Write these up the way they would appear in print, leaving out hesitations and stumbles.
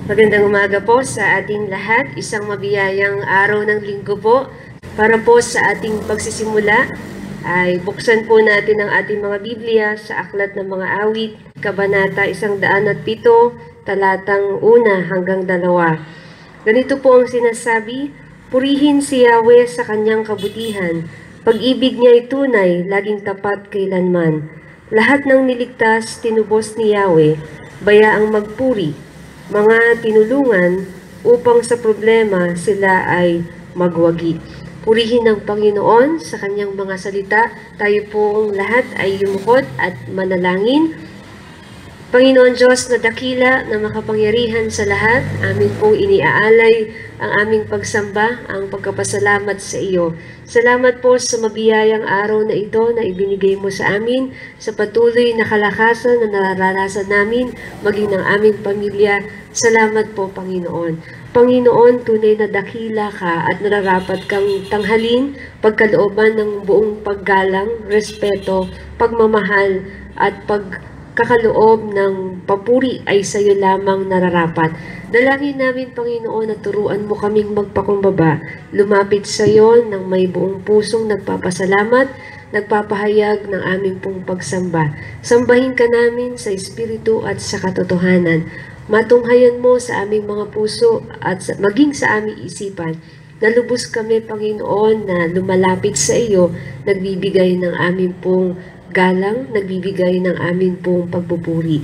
Magandang umaga po sa ating lahat. Isang mabiyayang araw ng linggo po. Para po sa ating pagsisimula ay buksan po natin ang ating mga Biblia sa Aklat ng Mga Awit, Kabanata 107, talatang 1 hanggang 2. Ganito po ang sinasabi, purihin si Yahweh sa kanyang kabutihan. Pag-ibig niya ay tunay, laging tapat kailanman. Lahat ng niligtas, tinubos ni Yahweh, bayaang magpuri. Mga tinulungan upang sa problema sila ay magwagi. Purihin ng Panginoon sa kanyang mga salita. Tayo pong lahat ay yumukod at manalangin. Panginoon Diyos na dakila na makapangyarihan sa lahat, amin pong iniaalay ang aming pagsamba, ang pagkapasalamat sa iyo. Salamat po sa mabiyayang araw na ito na ibinigay mo sa amin, sa patuloy na kalakasan na nararanasan namin, maging ng aming pamilya. Salamat po, Panginoon. Panginoon, tunay na dakila ka at nararapat kang tanghalin, pagkalooban ng buong paggalang, respeto, pagmamahal at pagkakaloob ng papuri ay sa iyo lamang nararapat. Dalangin namin, Panginoon, na turuan mo kaming magpakumbaba, lumapit sa iyo ng may buong pusong nagpapasalamat, nagpapahayag ng aming pong pagsamba. Sambahin ka namin sa Espiritu at sa katotohanan. Matunghayan mo sa aming mga puso at maging sa aming isipan. Nalubos kami, Panginoon, na lumalapit sa iyo, nagbibigay ng aming pong galang, nagbibigay ng aming pong pagpupuri.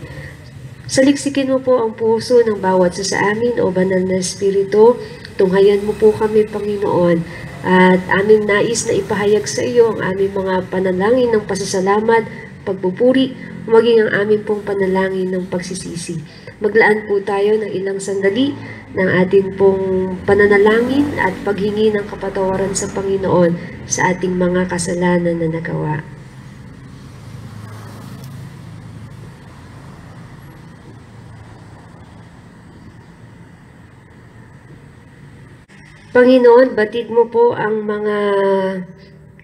Saliksikin mo po ang puso ng bawat sa amin, o Banal na Espiritu. Tunghayan mo po kami, Panginoon, at aming nais na ipahayag sa iyo ang aming mga panalangin ng pasasalamat, pagpupuri, maging ang aming pong panalangin ng pagsisisi. Maglaan po tayo ng ilang sandali ng ating pong pananalangin at paghingi ng kapatawaran sa Panginoon sa ating mga kasalanan na nagawa. Panginoon, batid mo po ang mga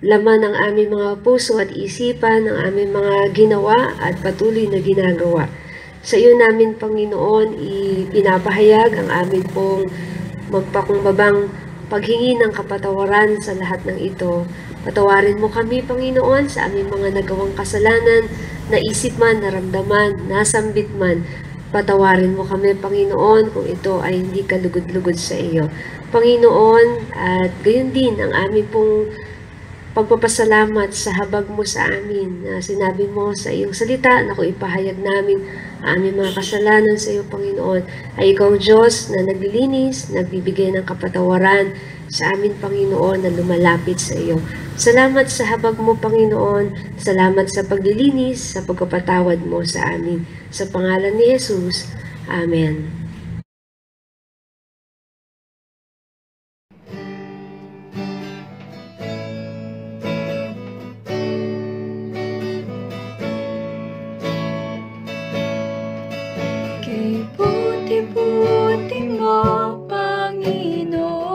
laman ng aming mga puso at isipan, ng aming mga ginawa at patuloy na ginagawa. Sa iyo namin, Panginoon, ipinapahayag ang amin pong magpakumbabang paghingi ng kapatawaran sa lahat ng ito. Patawarin mo kami, Panginoon, sa aming mga nagawang kasalanan, naisip man, naramdaman, nasambit man. Patawarin mo kami, Panginoon, kung ito ay hindi kalugod-lugod sa iyo. Panginoon, at gayon din ang aming pong pagpapasalamat sa habag mo sa amin na sinabi mo sa iyong salita na kung ipahayag namin ang aming mga kasalanan sa iyo, Panginoon, ay ikaw, Diyos, na naglilinis, nagbibigay ng kapatawaran sa amin, Panginoon, na lumalapit sa iyo. Salamat sa habag mo, Panginoon. Salamat sa paglilinis, sa pagpapatawad mo sa amin. Sa pangalan ni Jesus. Amen. Buti mo, Panginoon,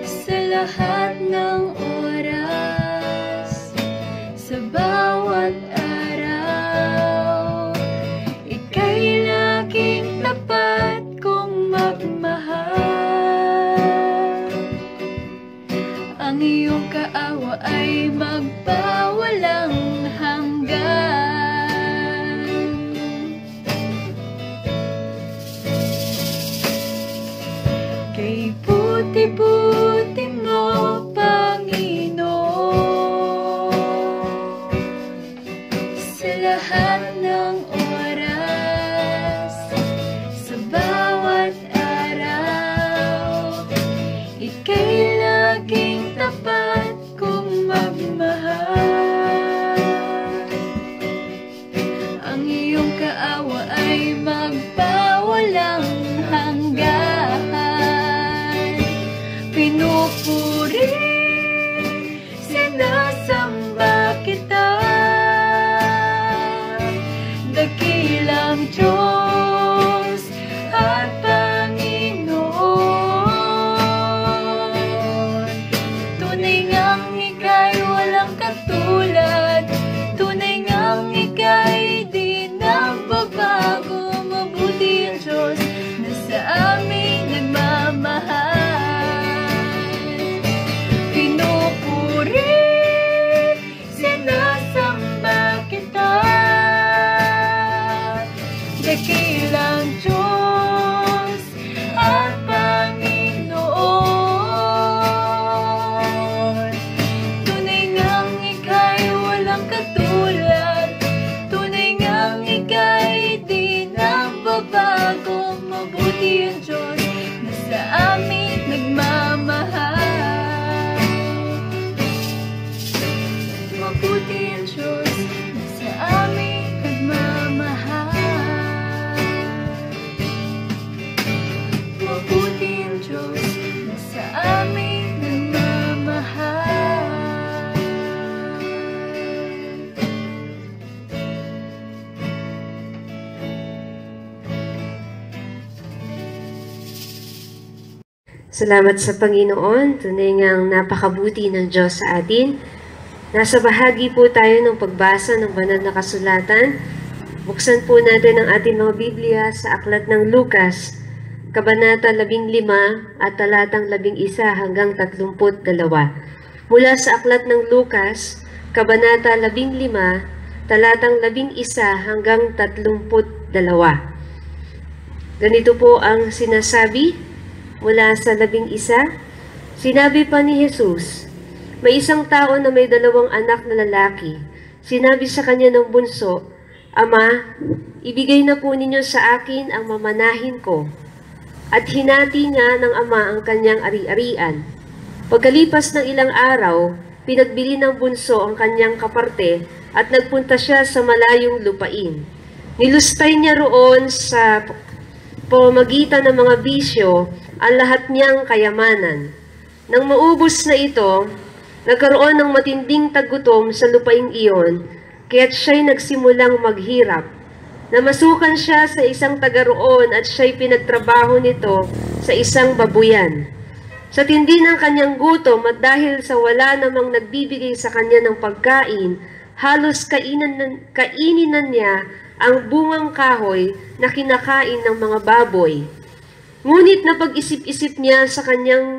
sa lahat ng oras, sa bawat araw, ika'y laging tapat kong magmahal. Ang iyong kaawa ay magpawalang hanggan. Kay buti-buti mo, Panginoon, sa lahat ng oras, sa bawat araw, ika'y laging tapat kong magmahal. Ang iyong kaawa ay magpawalang hanggan. Pinupuri, sinasamba kita, dakilang Diyos at Panginoon. Tunay ngang ika'y walang katulad, tunay ngang ika'y di nagbabago. dakilang Diyos at Panginoon. Tunay ngang ika'y walang katulad, tunay ngang ika'y di nagbabago. Mabuti ang Diyos na sa amin nagmamahal. Mabuti ang Diyos na sa amin nagmamahal. Mabuti ang Diyos na sa amin nagmamahal. Salamat sa Panginoon, tunay ngang napakabuti ng Diyos sa atin. Nasa bahagi po tayo ng pagbasa ng banal na kasulatan. Buksan po natin ang ating mga Biblia sa aklat ng Lucas, Kabanata 15 at talatang 11 hanggang 32. Mula sa aklat ng Lucas, Kabanata 15, talatang 11 hanggang 32. Ganito po ang sinasabi. Mula sa 11, sinabi pa ni Jesus, may isang tao na may 2 anak na lalaki. Sinabi sa kanya ng bunso, Ama, ibigay na po ninyo sa akin ang mamanahin ko. At hinati nga ng ama ang kanyang ari-arian. Pagkalipas ng ilang araw, pinagbili ng bunso ang kanyang kaparte at nagpunta siya sa malayong lupain. Nilustay niya roon sa pamamagitan ng mga bisyo ang lahat niyang kayamanan. Nang maubos na ito, nagkaroon ng matinding tagutom sa lupaing iyon, kaya't siya'y nagsimulang maghirap. Namasukan siya sa isang taga roon at siya'y pinagtrabaho nito sa isang babuyan. Sa tindi ng kanyang gutom at dahil sa wala namang nagbibigay sa kanya ng pagkain, halos kainin na niya ang bungang kahoy na kinakain ng mga baboy. Ngunit napag-isip-isip niya sa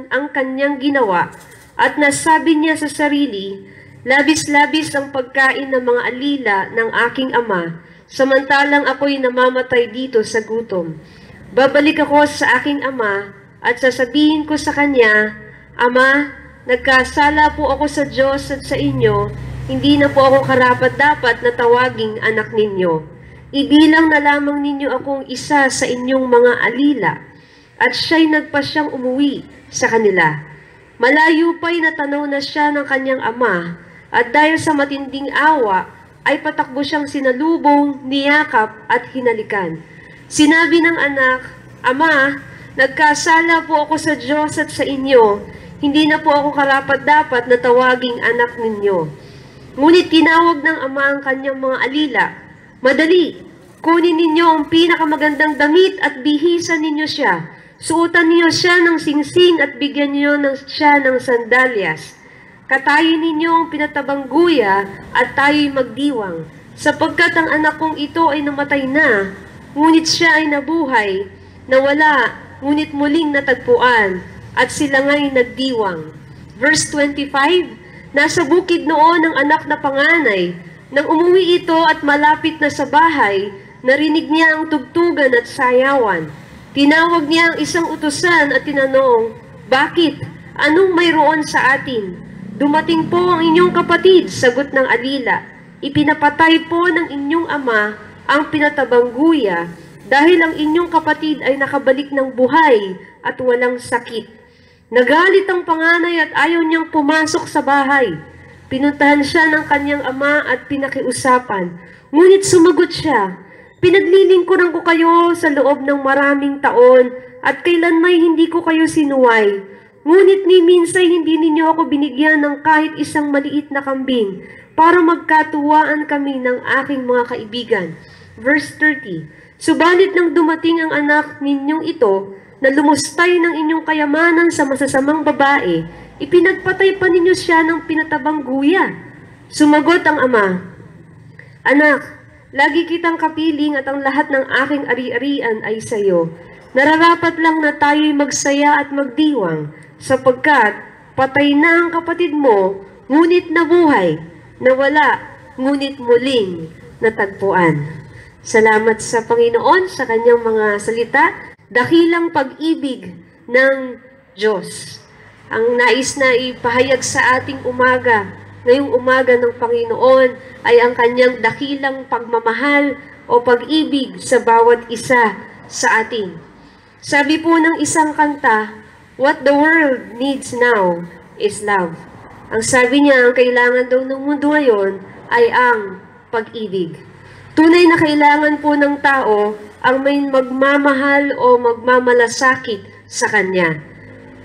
ang kanyang ginawa at nasabi niya sa sarili, labis-labis ang pagkain ng mga alila ng aking ama, samantalang ako'y namamatay dito sa gutom. Babalik ako sa aking ama at sasabihin ko sa kanya, Ama, nagkasala po ako sa Diyos at sa inyo, hindi na po ako karapat-dapat na tawaging anak ninyo. Ibilang na lamang ninyo akong isa sa inyong mga alila. At siya'y nagpasyang umuwi sa kanila. Malayo pa'y natanaw na siya ng kanyang ama, at dahil sa matinding awa, ay patakbo siyang sinalubong, niyakap at hinalikan. Sinabi ng anak, Ama, nagkasala po ako sa Diyos at sa inyo, hindi na po ako karapat-dapat na tawaging anak ninyo. Ngunit tinawag ng ama ang kanyang mga alila, Madali, kunin ninyo ang pinakamagandang damit at bihisan ninyo siya. Suotan niyo siya ng singsing at bigyan niyo siya ng sandalyas. Katayin ninyo ang pinatabang guya at tayo'y magdiwang, sapagkat ang anak kong ito ay namatay na, ngunit siya ay nabuhay, nawala, ngunit muling natagpuan, at sila nga'y nagdiwang. Verse 25, nasa bukid noon ang anak na panganay. Nang umuwi ito at malapit na sa bahay, narinig niya ang tugtugan at sayawan. Tinawag niya ang isang utusan at tinanong, Bakit? Anong mayroon sa atin? Dumating po ang inyong kapatid, sagot ng alila. Ipinapatay po ng inyong ama ang pinatabang guya dahil ang inyong kapatid ay nakabalik ng buhay at walang sakit. Nagalit ang panganay at ayaw niyang pumasok sa bahay. Pinuntahan siya ng kanyang ama at pinakiusapan. Ngunit sumagot siya, Pinaglilingkuran ko kayo sa loob ng maraming taon at kailanmay hindi ko kayo sinuway. Ngunit ni minsay hindi ninyo ako binigyan ng kahit isang maliit na kambing para magkatuwaan kami ng aking mga kaibigan. Verse 30, Subalit nang dumating ang anak ninyong ito na lumustay ng inyong kayamanan sa masasamang babae, ipinagpatay pa ninyo siya ng pinatabang guya. Sumagot ang ama, Anak, lagi kitang kapiling at ang lahat ng aking ari-arian ay sa iyo. Nararapat lang na tayo'y magsaya at magdiwang, sapagkat patay na ang kapatid mo, ngunit nabuhay, nawala, ngunit muling natagpuan. Salamat sa Panginoon sa kanyang mga salita, dakilang pag-ibig ng Diyos. Ang nais na ipahayag sa ating umaga, ngayong umaga ng Panginoon, ay ang kanyang dakilang pagmamahal o pag-ibig sa bawat isa sa atin. Sabi po ng isang kanta, what the world needs now is love. Ang sabi niya, ang kailangan daw ng mundo ngayon ay ang pag-ibig. Tunay na kailangan po ng tao ang may magmamahal o magmamalasakit sa kanya.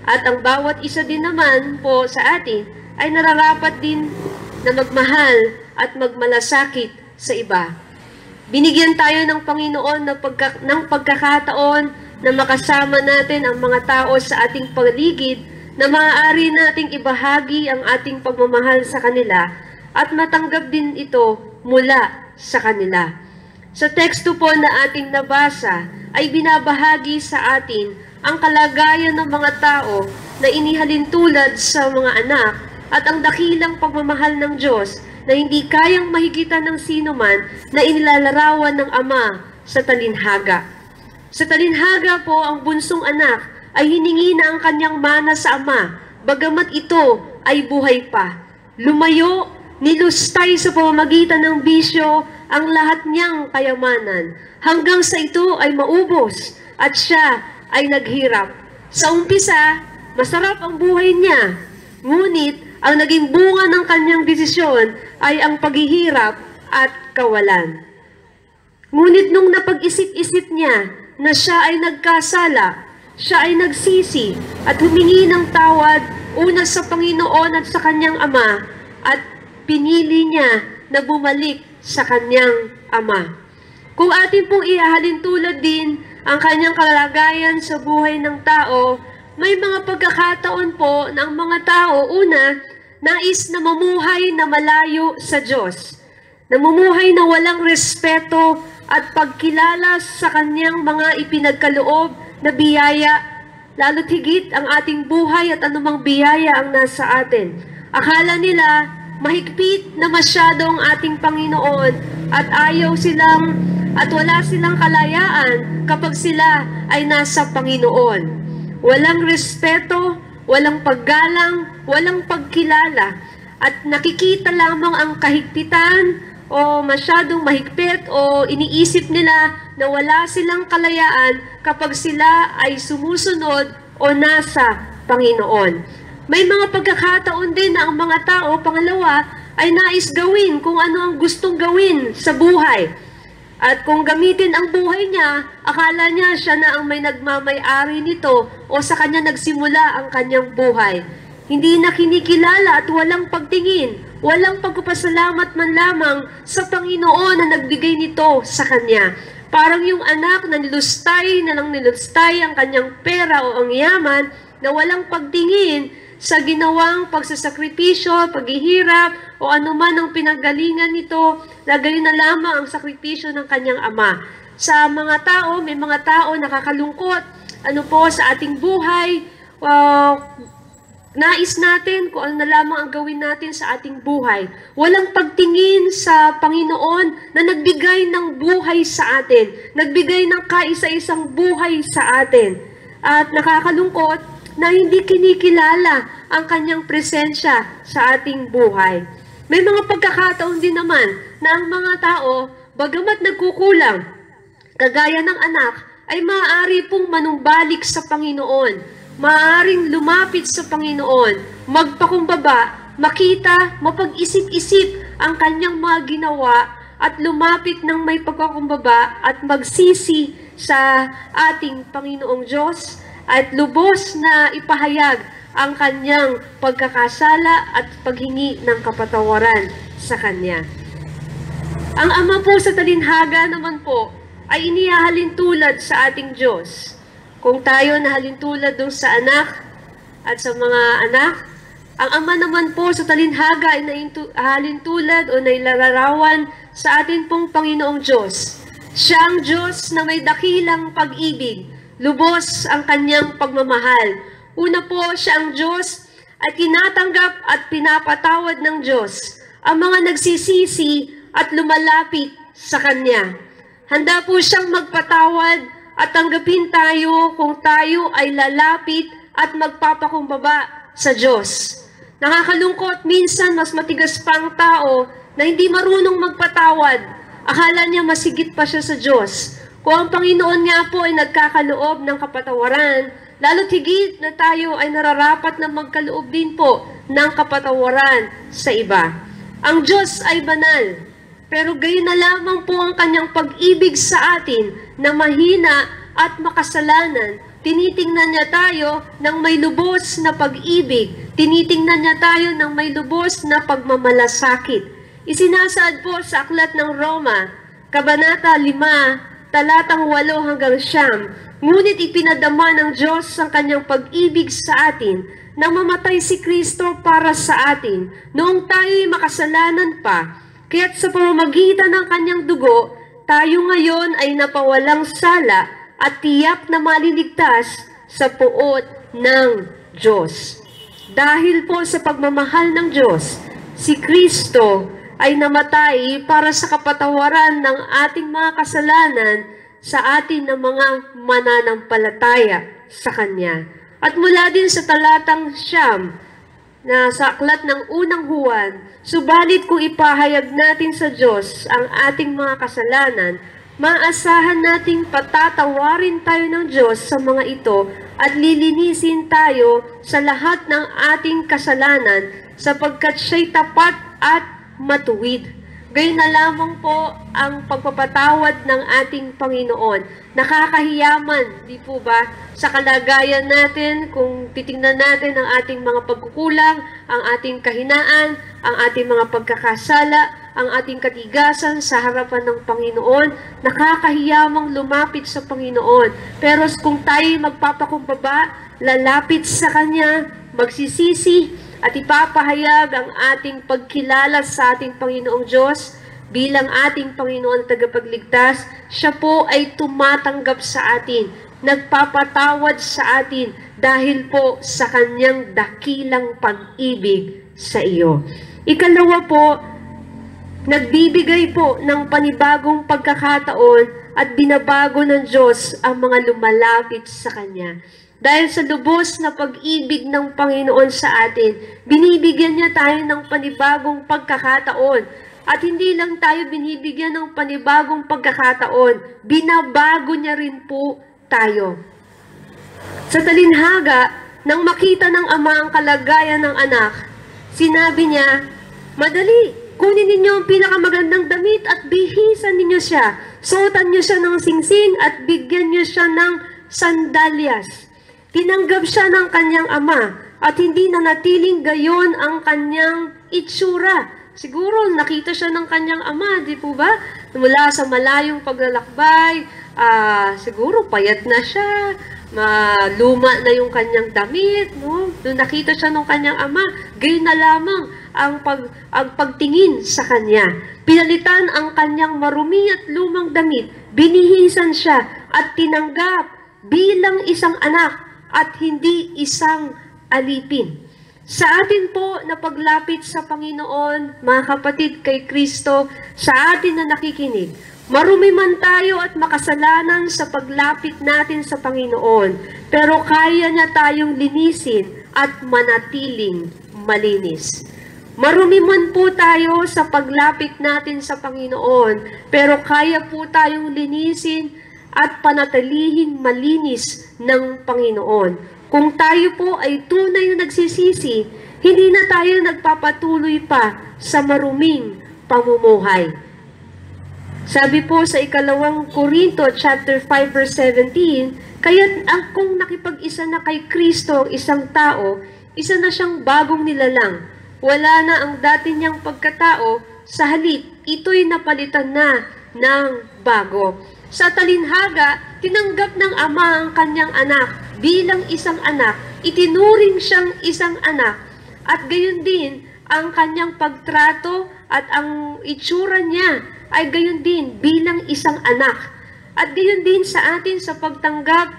At ang bawat isa din naman po sa atin ay nararapat din na magmahal at magmalasakit sa iba. Binigyan tayo ng Panginoon ng pagkakataon na makasama natin ang mga tao sa ating paligid na maaari nating ibahagi ang ating pagmamahal sa kanila at matanggap din ito mula sa kanila. Sa teksto po na ating nabasa ay binabahagi sa atin ang kalagayan ng mga tao na inihalin tulad sa mga anak at ang dakilang pagmamahal ng Diyos na hindi kayang mahigitan ng sino man na inilalarawan ng Ama sa talinhaga. Sa talinhaga po, ang bunsong anak ay hiningi na ang kanyang mana sa Ama, bagamat ito ay buhay pa. Lumayo, nilustay sa pamamagitan ng bisyo ang lahat niyang kayamanan, hanggang sa ito ay maubos at siya ay naghirap. Sa umpisa, masarap ang buhay niya, ngunit ang naging bunga ng kanyang desisyon ay ang paghihirap at kawalan. Ngunit nung napag-isip-isip niya na siya ay nagkasala, siya ay nagsisi at humingi ng tawad una sa Panginoon at sa kanyang ama at pinili niya na bumalik sa kanyang ama. Kung atin pong ihahalin tulad din ang kanyang kalagayan sa buhay ng tao, may mga pagkakataon po na ang mga tao, una, nais na mamuhay na malayo sa Diyos. Namumuhay na walang respeto at pagkilala sa kanyang mga ipinagkaloob na biyaya, lalo't higit ang ating buhay at anumang biyaya ang nasa atin. Akala nila mahigpit na masyado ang ating Panginoon at at wala silang kalayaan kapag sila ay nasa Panginoon. Walang respeto, walang paggalang, walang pagkilala, at nakikita lamang ang kahigpitan o masyadong mahigpit o iniisip nila na wala silang kalayaan kapag sila ay sumusunod o nasa Panginoon. May mga pagkakataon din na ang mga tao, pangalawa, ay nais gawin kung ano ang gustong gawin sa buhay. At kung gamitin ang buhay niya, akala niya siya na ang may nagmamay-ari nito o sa kanya nagsimula ang kanyang buhay. Hindi na kinikilala at walang pagtingin, walang pagpapasalamat man lamang sa Panginoon na nagbigay nito sa kanya. Parang yung anak na nilustay ang kanyang pera o ang yaman na walang pagtingin sa ginawang pagsasakripisyo, paghihirap, o anuman ang pinanggalingan nito, lagay na lamang ang sakripisyo ng kanyang ama. Sa mga tao, may mga tao nakakalungkot, sa ating buhay, nais natin kung ano na lamang ang gawin natin sa ating buhay. Walang pagtingin sa Panginoon na nagbigay ng buhay sa atin, nagbigay ng kaisa-isang buhay sa atin. At nakakalungkot na hindi kinikilala ang kanyang presensya sa ating buhay. May mga pagkakataon din naman na ang mga tao, bagamat nagkukulang, kagaya ng anak, ay maaari pong manumbalik sa Panginoon, maaaring lumapit sa Panginoon, magpakumbaba, makita, mapag-isip-isip ang kanyang mga ginawa at lumapit ng may pagpakumbaba at magsisi sa ating Panginoong Diyos at lubos na ipahayag ang kanyang pagkakasala at paghingi ng kapatawaran sa kanya. Ang Ama po sa talinhaga naman po ay inihahalin tulad sa ating Diyos. Kung tayo nahalin tulad dun sa anak at sa mga anak, ang Ama naman po sa talinhaga ay nahalin tulad o nailalarawan sa atin pong Panginoong Diyos. Siya ang Diyos na may dakilang pag-ibig, lubos ang kanyang pagmamahal. Una po, siya ang Diyos at tinatanggap at pinapatawad ng Diyos ang mga nagsisisi at lumalapit sa Kanya. Handa po siyang magpatawad at tanggapin tayo kung tayo ay lalapit at magpapakumbaba sa Diyos. Nakakalungkot, minsan mas matigas pa ang tao na hindi marunong magpatawad. Akala niya masigit pa siya sa Diyos. Kung ang Panginoon nga po ay nagkakaloob ng kapatawaran, lalo't higit na tayo ay nararapat na magkaloob din po ng kapatawaran sa iba. Ang Diyos ay banal, pero gayon na lamang po ang kanyang pag-ibig sa atin na mahina at makasalanan. Tinitingnan niya tayo ng may lubos na pag-ibig. Tinitingnan niya tayo ng may lubos na pagmamalasakit. Isinasaad po sa aklat ng Roma, Kabanata 5, talatang 8 hanggang 9, ngunit ipinadama ng Diyos ang kanyang pag-ibig sa atin nang mamatay si Kristo para sa atin noong tayo'y makasalanan pa. Kaya't sa pamamagitan ng kanyang dugo, tayo ngayon ay napawalang sala at tiyak na maliligtas sa puot ng Diyos. Dahil po sa pagmamahal ng Diyos, si Kristo ay namatay para sa kapatawaran ng ating mga kasalanan sa atin ng mga mananampalataya sa Kanya. At mula din sa talatang 9 na sa aklat ng unang Juan, subalit kung ipahayag natin sa Diyos ang ating mga kasalanan, maasahan nating patatawarin tayo ng Diyos sa mga ito at lilinisin tayo sa lahat ng ating kasalanan sapagkat siya'y tapat at matuwid. Gayon na lamang po ang pagpapatawad ng ating Panginoon. Nakakahiyaman, di po ba? Sa kalagayan natin, kung titingnan natin ang ating mga pagkukulang, ang ating kahinaan, ang ating mga pagkakasala, ang ating katigasan sa harapan ng Panginoon, nakakahiyamang lumapit sa Panginoon. Pero kung tayo magpapakumbaba, lalapit sa Kanya, magsisisi, at ipapahayag ang ating pagkilala sa ating Panginoong Diyos bilang ating Panginoon tagapagligtas, siya po ay tumatanggap sa atin, nagpapatawad sa atin dahil po sa kanyang dakilang pag-ibig sa iyo. Ikalawa po, nagbibigay po ng panibagong pagkakataon at binabago ng Diyos ang mga lumalapit sa Kanya. Dahil sa lubos na pag-ibig ng Panginoon sa atin, binibigyan niya tayo ng panibagong pagkakataon. At hindi lang tayo binibigyan ng panibagong pagkakataon, binabago niya rin po tayo. Sa talinhaga, nang makita ng ama ang kalagayan ng anak, sinabi niya, "Madali, kunin ninyo ang pinakamagandang damit at bihisan ninyo siya. Suotan niyo siya ng singsing at bigyan niyo siya ng sandalyas." Tinanggap siya ng kanyang ama at hindi na natiling gayon ang kanyang itsura. Siguro nakita siya ng kanyang ama, di po ba? Mula sa malayong paglalakbay, siguro payat na siya, maluma na yung kanyang damit, no? Nung nakita siya ng kanyang ama, gayon na lamang ang pagtingin sa kanya. Pinalitan ang kanyang marumi at lumang damit, binihisan siya at tinanggap bilang isang anak at hindi isang alipin. Sa atin po na paglapit sa Panginoon, mga kapatid kay Kristo, sa atin na nakikinig, marumi man tayo at makasalanan sa paglapit natin sa Panginoon, pero kaya niya tayong linisin at manatiling malinis. Marumi man po tayo sa paglapit natin sa Panginoon, pero kaya po tayong linisin at panatilihin malinis ng Panginoon. Kung tayo po ay tunay na nagsisisi, hindi na tayo nagpapatuloy pa sa maruming pamumuhay. Sabi po sa 2 Korinto chapter 5 verse 17, kaya't kung nakipag-isa na kay Kristo ang isang tao, isa na siyang bagong nilalang. Wala na ang dati niyang pagkatao, sa halip, ito'y napalitan na ng bago. Sa talinhaga, tinanggap ng ama ang kanyang anak bilang isang anak, itinuring siyang isang anak, at gayon din ang kanyang pagtrato at ang itsura niya ay gayon din bilang isang anak. At gayon din sa atin sa pagtanggap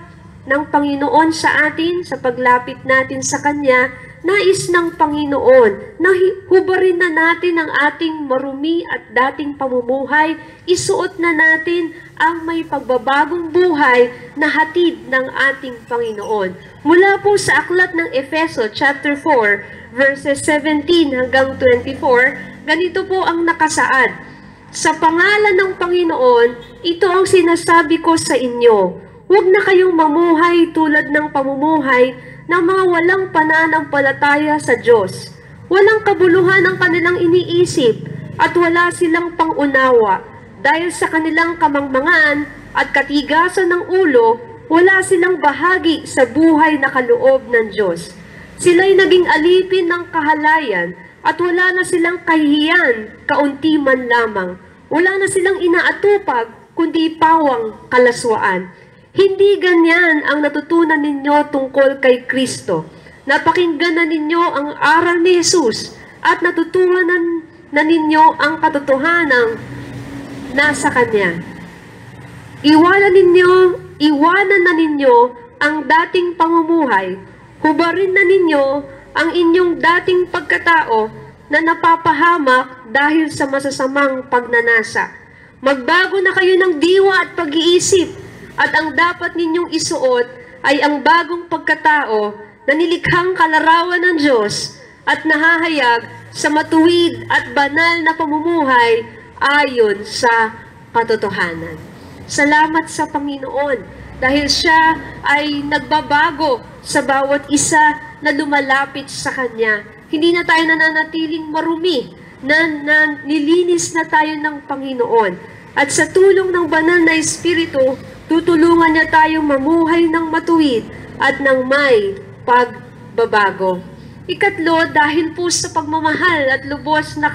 ng Panginoon sa atin, sa paglapit natin sa Kanya, nais ng Panginoon na hubarin na natin ang ating marumi at dating pamumuhay, isuot na natin ang may pagbabagong buhay na hatid ng ating Panginoon. Mula po sa aklat ng Efeso chapter 4, verses 17 hanggang 24, ganito po ang nakasaad. Sa pangalan ng Panginoon, ito ang sinasabi ko sa inyo. Huwag na kayong mamuhay tulad ng pamumuhay ng mga walang pananampalataya sa Diyos. Walang kabuluhan ang kanilang iniisip at wala silang pangunawa. Dahil sa kanilang kamangmangan at katigasan ng ulo, wala silang bahagi sa buhay na kaloob ng Diyos. Sila'y naging alipin ng kahalayan at wala na silang kahihiyan, kaunti man lamang. Wala na silang inaatupag, kundi pawang kalaswaan. Hindi ganyan ang natutunan ninyo tungkol kay Kristo. Napakinggan na ninyo ang aral ni Jesus at natutunan na ninyo ang katotohanang nasa Kanya. Iwanan na ninyo ang dating pamumuhay. Hubarin na ninyo ang inyong dating pagkatao na napapahamak dahil sa masasamang pagnanasa. Magbago na kayo ng diwa at pag-iisip. At ang dapat ninyong isuot ay ang bagong pagkatao na nilikhang kalarawan ng Diyos at nahahayag sa matuwid at banal na pamumuhay ayon sa katotohanan. Salamat sa Panginoon dahil siya ay nagbabago sa bawat isa na lumalapit sa Kanya. Hindi na tayo nananatiling marumi, na nilinis na tayo ng Panginoon. At sa tulong ng banal na Espiritu, tutulungan niya tayong mamuhay ng matuwid at ng may pagbabago. Ikatlo, dahil po sa pagmamahal at lubos na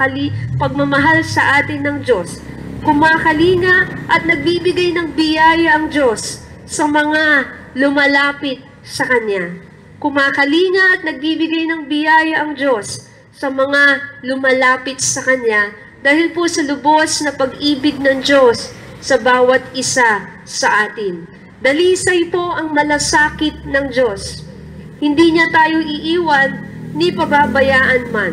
pagmamahal sa atin ng Diyos, kumakalinga at nagbibigay ng biyaya ang Diyos sa mga lumalapit sa Kanya. Kumakalinga at nagbibigay ng biyaya ang Diyos sa mga lumalapit sa Kanya dahil po sa lubos na pag-ibig ng Diyos sa bawat isa sa atin. Dalisay po ang malasakit ng Diyos. Hindi niya tayo iiwan ni pababayaan man.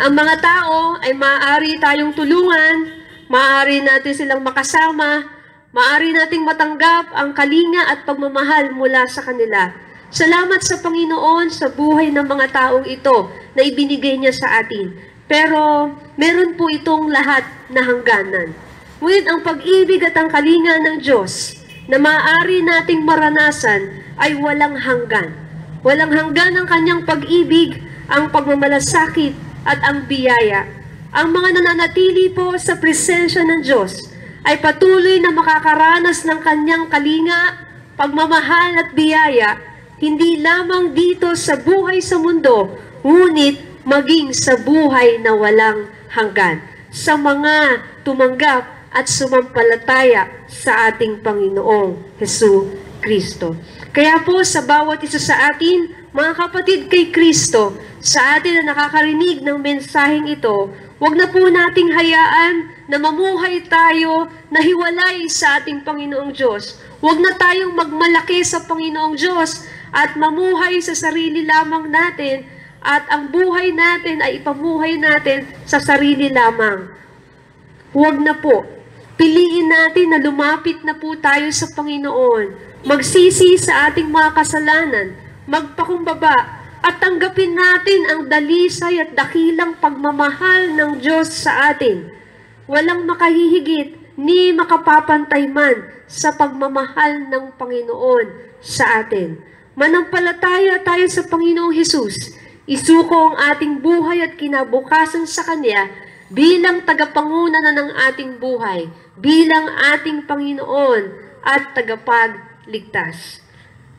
Ang mga tao ay maaari tayong tulungan, maaari natin silang makasama, maaari nating matanggap ang kalinga at pagmamahal mula sa kanila. Salamat sa Panginoon sa buhay ng mga taong ito na ibinigay niya sa atin. Pero meron po itong lahat na hangganan. Ngunit ang pag-ibig at ang kalinga ng Diyos na maaari nating maranasan ay walang hanggan. Walang hanggan ang kanyang pag-ibig, ang pagmamalasakit at ang biyaya. Ang mga nananatili po sa presensya ng Diyos ay patuloy na makakaranas ng kanyang kalinga, pagmamahal at biyaya, hindi lamang dito sa buhay sa mundo, ngunit maging sa buhay na walang hanggan. Sa mga tumanggap at sumampalataya sa ating Panginoong Hesu Kristo. Kaya po sa bawat isa sa atin, mga kapatid kay Kristo, sa atin na nakakarinig ng mensaheng ito, huwag na po nating hayaan na mamuhay tayo na hiwalay sa ating Panginoong Diyos. Huwag na tayong magmalaki sa Panginoong Diyos at mamuhay sa sarili lamang natin at ang buhay natin ay ipamuhay natin sa sarili lamang. Huwag na po. Piliin natin na lumapit na po tayo sa Panginoon, magsisi sa ating mga kasalanan, magpakumbaba, at tanggapin natin ang dalisay at dakilang pagmamahal ng Diyos sa atin. Walang makahihigit ni makapapantay man sa pagmamahal ng Panginoon sa atin. Manampalataya tayo sa Panginoong Hesus, isuko ang ating buhay at kinabukasan sa Kanya bilang tagapanguna na ng ating buhay, bilang ating Panginoon at tagapagligtas.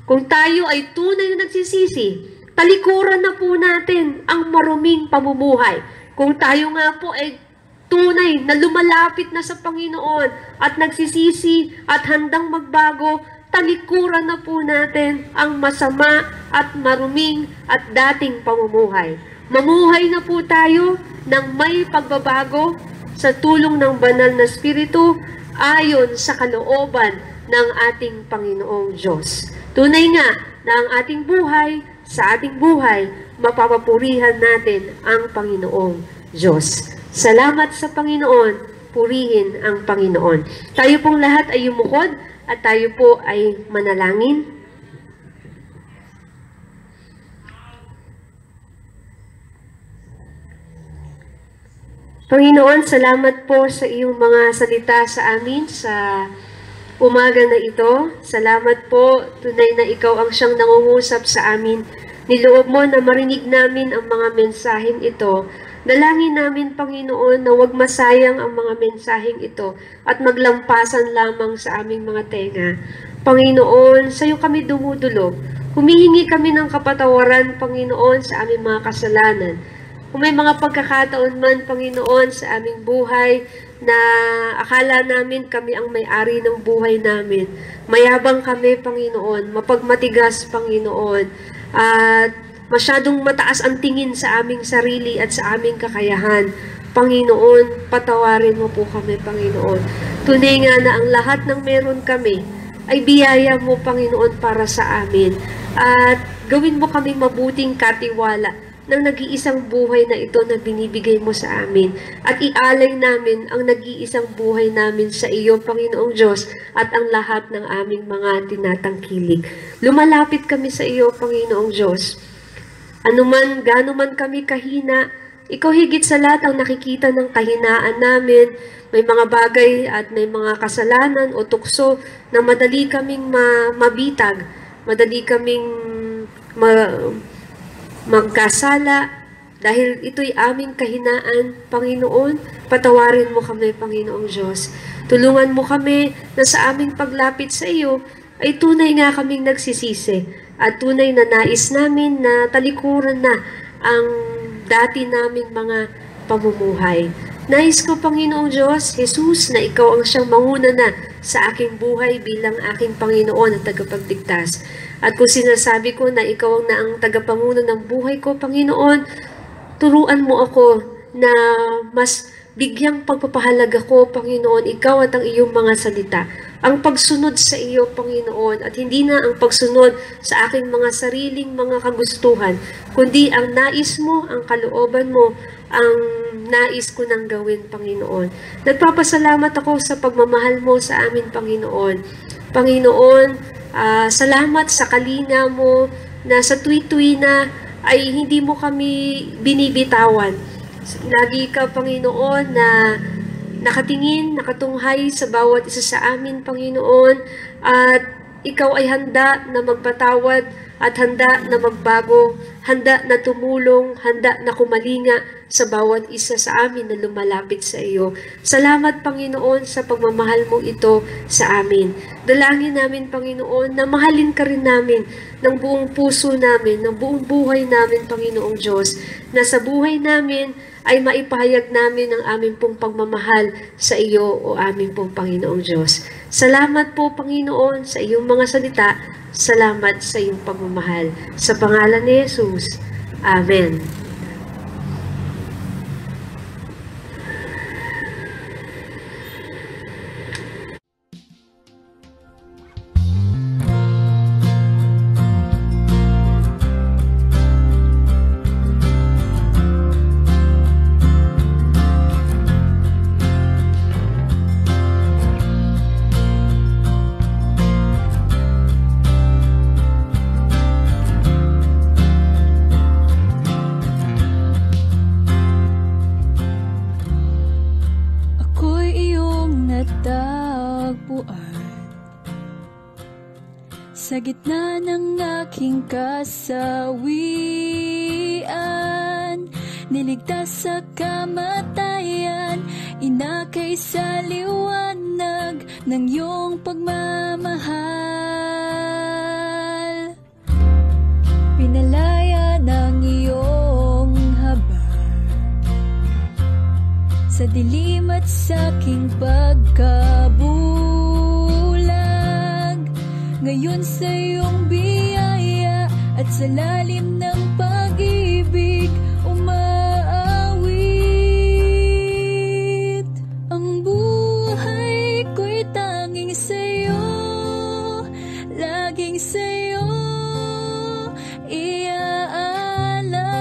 Kung tayo ay tunay na nagsisisi, talikuran na po natin ang maruming pamumuhay. Kung tayo nga po ay tunay na lumalapit na sa Panginoon at nagsisisi at handang magbago, talikuran na po natin ang masama at maruming at dating pamumuhay. Mamuhay na po tayo ng may pagbabago sa tulong ng banal na Espiritu ayon sa kalooban ng ating Panginoong Diyos. Tunay nga na ang ating buhay, sa ating buhay, mapapapurihan natin ang Panginoong Diyos. Salamat sa Panginoon, purihin ang Panginoon. Tayo pong lahat ay yumukod at tayo po ay manalangin. Panginoon, salamat po sa iyong mga salita sa amin sa umaga na ito. Salamat po, tunay na ikaw ang siyang nangungusap sa amin. Niloob mo na marinig namin ang mga mensaheng ito. Dalangin namin, Panginoon, na huwag masayang ang mga mensaheng ito at maglampasan lamang sa aming mga tenga. Panginoon, sa iyo kami dumudulog. Humihingi kami ng kapatawaran, Panginoon, sa aming mga kasalanan. Kung may mga pagkakataon man, Panginoon, sa aming buhay na akala namin kami ang may-ari ng buhay namin. Mayabang kami, Panginoon, mapagmatigas, Panginoon, at masyadong mataas ang tingin sa aming sarili at sa aming kakayahan. Panginoon, patawarin mo po kami, Panginoon. Tunay nga na ang lahat ng meron kami ay biyaya mo, Panginoon, para sa amin. At gawin mo kami mabuting katiwala ng nag-iisang buhay na ito na binibigay mo sa amin. At ialay namin ang nag-iisang buhay namin sa iyo, Panginoong Diyos, at ang lahat ng aming mga tinatangkilik. Lumalapit kami sa iyo, Panginoong Diyos. Anuman, gaano man kami kahina, ikaw higit sa lahat ang nakikita ng kahinaan namin. May mga bagay at may mga kasalanan o tukso na madali kaming mabitag, madali kaming magkasala. Dahil ito'y aming kahinaan, Panginoon, patawarin mo kami, Panginoong Diyos. Tulungan mo kami na sa aming paglapit sa iyo ay tunay nga kaming nagsisisi at tunay na nais namin na talikuran na ang dati naming mga pamumuhay. Nais ko, Panginoong Diyos, Jesus, na ikaw ang siyang manguna na sa aking buhay bilang aking Panginoon at tagapagligtas. At kung sinasabi ko na ikaw ang tagapangunan ng buhay ko, Panginoon, turuan mo ako na mas bigyang pagpapahalaga ko, Panginoon, ikaw at ang iyong mga salita. Ang pagsunod sa iyo, Panginoon, at hindi na ang pagsunod sa aking mga sariling mga kagustuhan, kundi ang nais mo, ang kalooban mo, ang nais ko nang gawin, Panginoon. Nagpapasalamat ako sa pagmamahal mo sa amin, Panginoon. Panginoon, salamat sa kalinga mo na sa tuwi-tuwi na ay hindi mo kami binibitawan. Lagi ka, Panginoon, na nakatingin, nakatunghay sa bawat isa sa amin, Panginoon, at ikaw ay handa na magpatawad at handa na magbago, handa na tumulong, handa na kumalinga sa bawat isa sa amin na lumalapit sa iyo. Salamat, Panginoon, sa pagmamahal mo ito sa amin. Dalangin namin, Panginoon, na mahalin ka rin namin ng buong puso namin, ng buong buhay namin, Panginoong Diyos, na sa buhay namin ay maipahayag namin ang aming pong pagmamahal sa iyo o aming pong Panginoong Diyos. Salamat po, Panginoon, sa iyong mga salita. Salamat sa iyong pagmamahal. Sa pangalan ni Jesus. Amen. Sa gitna ng aking kasawian, niligtas sa kamatayan, inakay sa liwanag ng iyong pagmamahal. Pinalaya ng iyong habag sa dilim at sa aking pagkabulag. Ngayon sa iyong biyaya at sa lalim ng pag-ibig umaawit. Ang buhay ko'y tanging sa iyo, laging sa iyo iaalay.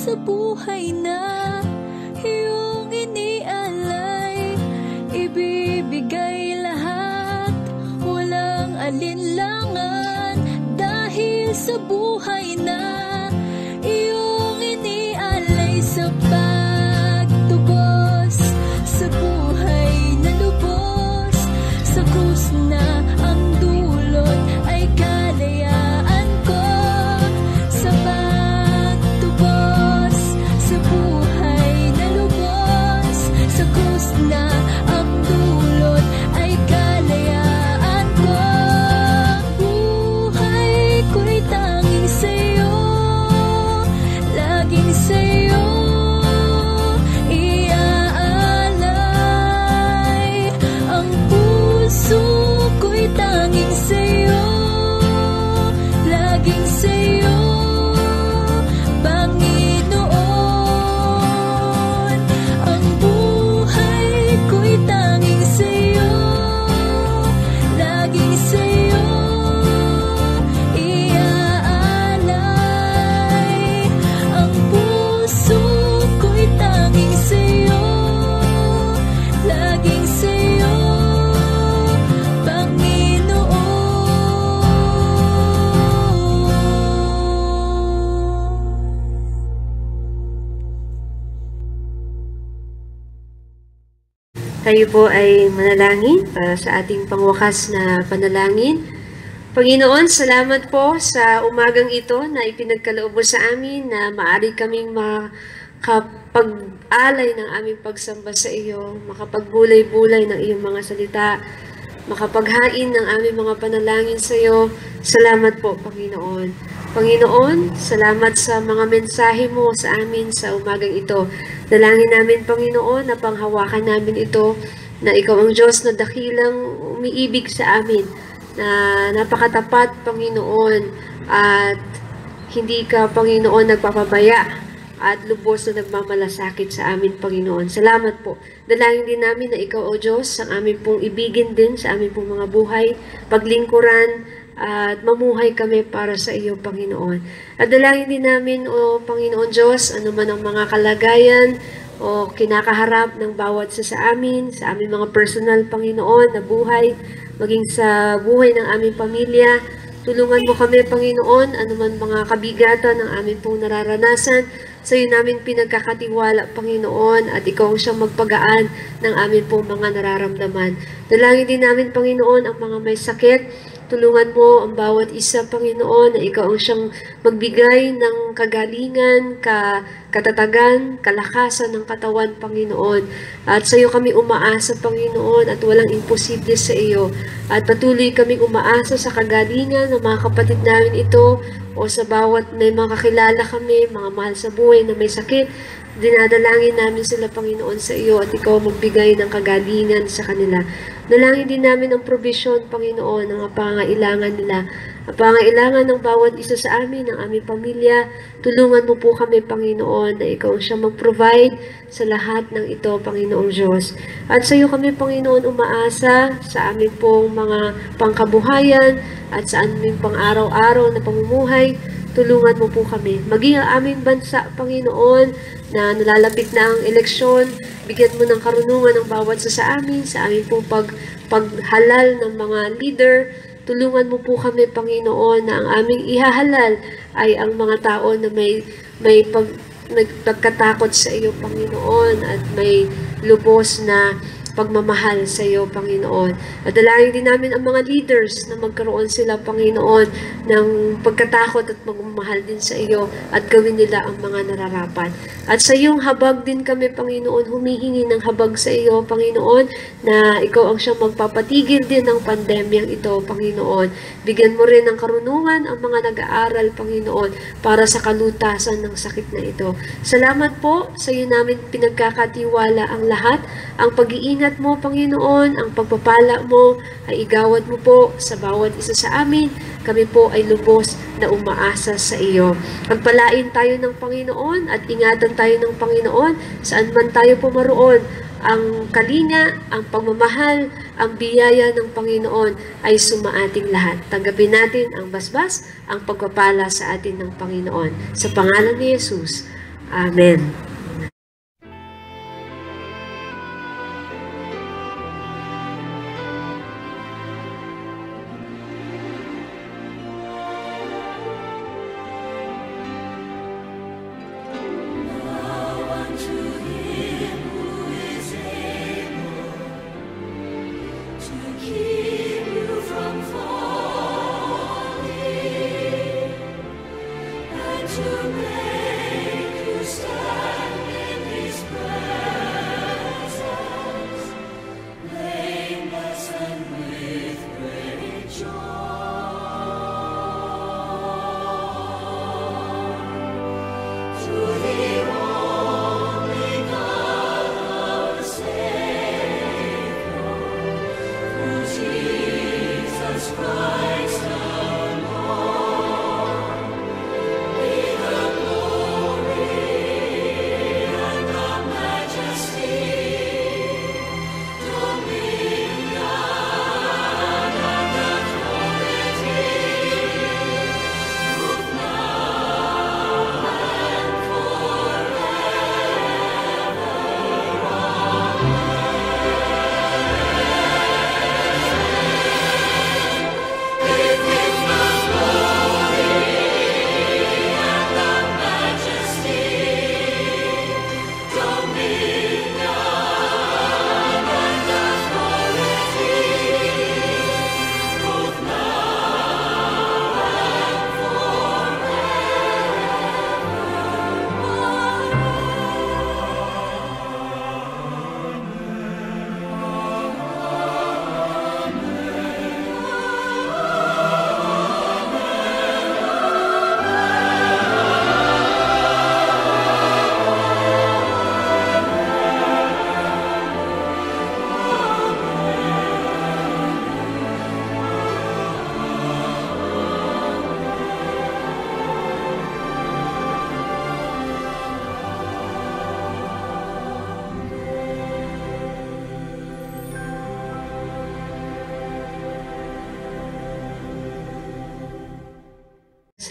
sa buhay na iyong inialay, ibibigay lahat, walang alinlangan, dahil sa buhay na iyong inialay, sa pagtubos sa buhay na lubos, sa krus na ang dulot ay kalayaan ko. Sa pagtubos sa buhay na lubos, sa krus na ang dulot ay kalayaan ko. Buhay ko'y tanging sa'yo, laging sa'yo iaalay. Ang puso ko'y tanging sa'yo, laging sa'yo, Panginoon. Ang buhay ko'y tanging sa'yo, laging sa'yo iaalay. Ang puso ko'y tanging sa'yo, laging sa'yo, Panginoon. Tayo po ay manalangin para sa ating pangwakas na panalangin. Panginoon, salamat po sa umagang ito na ipinagkaloob mo sa amin na maaari kaming makapag-alay ng aming pagsamba sa iyo, makapagbulay-bulay ng iyong mga salita, makapaghain ng aming mga panalangin sa iyo. Salamat po, Panginoon. Panginoon, salamat sa mga mensahe mo sa amin sa umagang ito. Dalangin namin, Panginoon, na panghawakan namin ito, na ikaw ang Diyos na dakilang umiibig sa amin, na napakatapat, Panginoon, at hindi ka, Panginoon, nagpapabaya at lubos na nagmamalasakit sa amin, Panginoon. Salamat po. Dalangin din namin na ikaw, O Diyos, ang amin pong ibigin din sa amin pong mga buhay, paglingkuran, at mamuhay kami para sa iyo, Panginoon. At dalangin din namin, O Panginoon Diyos, ano man ang mga kalagayan o kinakaharap ng bawat sa amin, sa aming mga personal, Panginoon, na buhay, maging sa buhay ng aming pamilya. Tulungan mo kami, Panginoon, ano man mga kabigatan ng aming pong nararanasan. Sa iyo namin pinagkakatiwala, Panginoon, at ikaw siyang magpagaan ng aming pong mga nararamdaman. Dalangin din namin, Panginoon, ang mga may sakit. Tulungan mo ang bawat isa, Panginoon, na ikaw ang siyang magbigay ng kagalingan, katatagan, kalakasan ng katawan, Panginoon. At sa iyo kami umaasa, Panginoon, at walang imposible sa iyo. At patuloy kaming umaasa sa kagalingan ng mga kapatid namin ito, o sa bawat may mga kakilala kami, mga mahal sa buhay na may sakit. Dinadalangin namin sila, Panginoon, sa iyo, at ikaw magbigay ng kagalingan sa kanila. Dalangin din namin ang provision, Panginoon, ng mga pangailangan nila. Ang pangailangan ng bawat isa sa amin, ng aming pamilya. Tulungan mo po kami, Panginoon, na ikaw siya mag-provide sa lahat ng ito, Panginoong Diyos. At sa iyo kami, Panginoon, umaasa sa amin pong mga pangkabuhayan at sa aming pang-araw-araw na pamumuhay. Tulungan mo po kami. Maging ang aming bansa, Panginoon, na nalalapit na ang eleksyon, bigyan mo ng karunungan ng bawat sa amin, sa aming pong paghalal ng mga leader. Tulungan mo po kami, Panginoon, na ang aming ihahalal ay ang mga tao na may pagkatakot sa iyo, Panginoon, at may lubos na pagmamahal sa iyo, Panginoon. At dalangin din namin ang mga leaders na magkaroon sila, Panginoon, ng pagkatakot at magmamahal din sa iyo at gawin nila ang mga nararapat. At sa iyong habag din kami, Panginoon, humihingi ng habag sa iyo, Panginoon, na ikaw ang siyang magpapatigil din ng pandemyang ito, Panginoon. Bigyan mo rin ng karunungan ang mga nag-aaral, Panginoon, para sa kalutasan ng sakit na ito. Salamat po, sa iyo namin pinagkakatiwala ang lahat, ang pag-iingat mo, Panginoon, ang pagpapala mo ay igawad mo po sa bawat isa sa amin. Kami po ay lubos na umaasa sa iyo. Pagpalain tayo ng Panginoon at ingatan tayo ng Panginoon saan man tayo pumaroon. Ang kalinga, ang pagmamahal, ang biyaya ng Panginoon ay sumaating lahat. Tanggapin natin ang basbas, ang pagpapala sa atin ng Panginoon. Sa pangalan ni Jesus. Amen.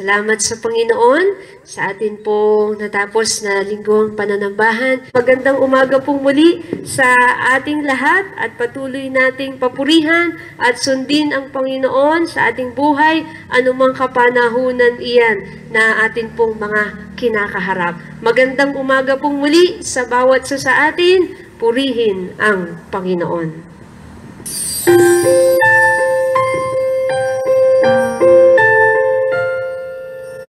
Salamat sa Panginoon sa atin pong natapos na linggong pananambahan. Magandang umaga pong muli sa ating lahat at patuloy nating papurihan at sundin ang Panginoon sa ating buhay anumang kapanahunan iyan na atin pong mga kinakaharap. Magandang umaga pong muli sa bawat sa atin, purihin ang Panginoon.